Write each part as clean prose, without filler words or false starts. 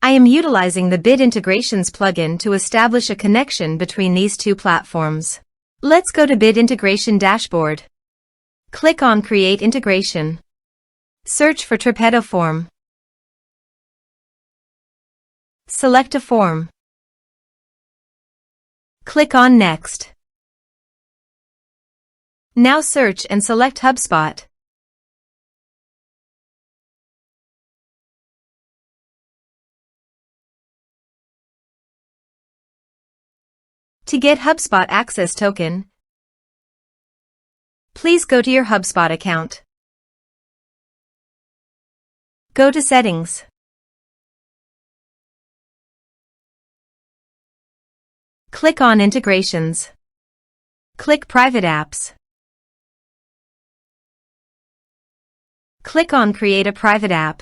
I am utilizing the Bit Integrations plugin to establish a connection between these two platforms. Let's go to Bit Integration Dashboard. Click on Create Integration. Search for Tripetto Form. Select a form. Click on Next. Now search and select HubSpot. To get HubSpot Access Token, please go to your HubSpot account. Go to Settings. Click on Integrations. Click Private Apps. Click on Create a Private App.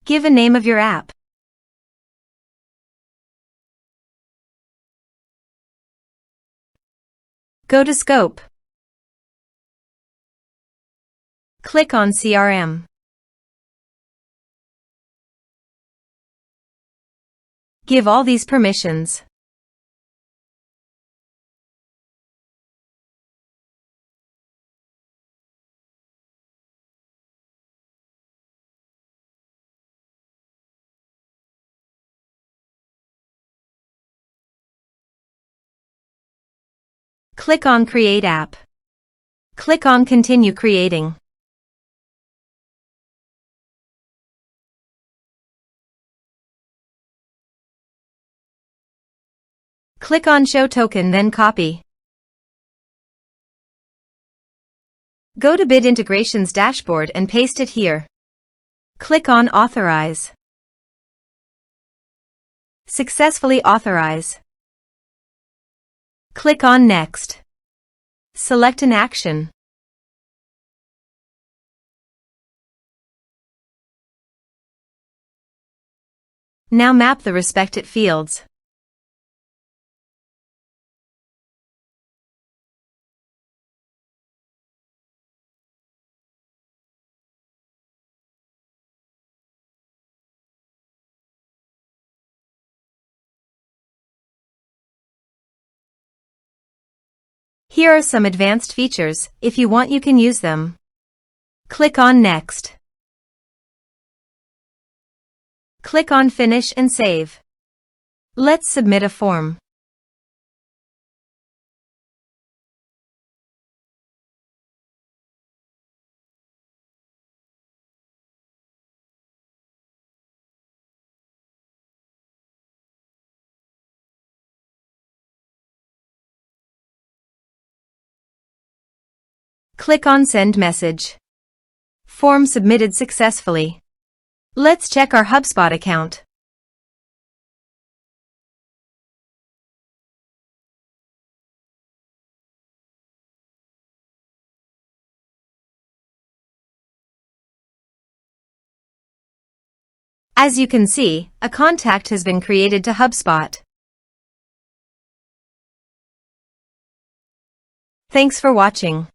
Give a name of your app. Go to Scope. Click on CRM. Give all these permissions. Click on Create App. Click on Continue Creating. Click on Show Token, then copy. Go to Bit Integrations Dashboard and paste it here. Click on Authorize. Successfully authorize. Click on Next. Select an action. Now map the respected fields. Here are some advanced features. If you want, you can use them. Click on Next. Click on Finish and Save. Let's submit a form. Click on Send Message. Form submitted successfully. Let's check our HubSpot account. As you can see, a contact has been created to HubSpot. Thanks for watching.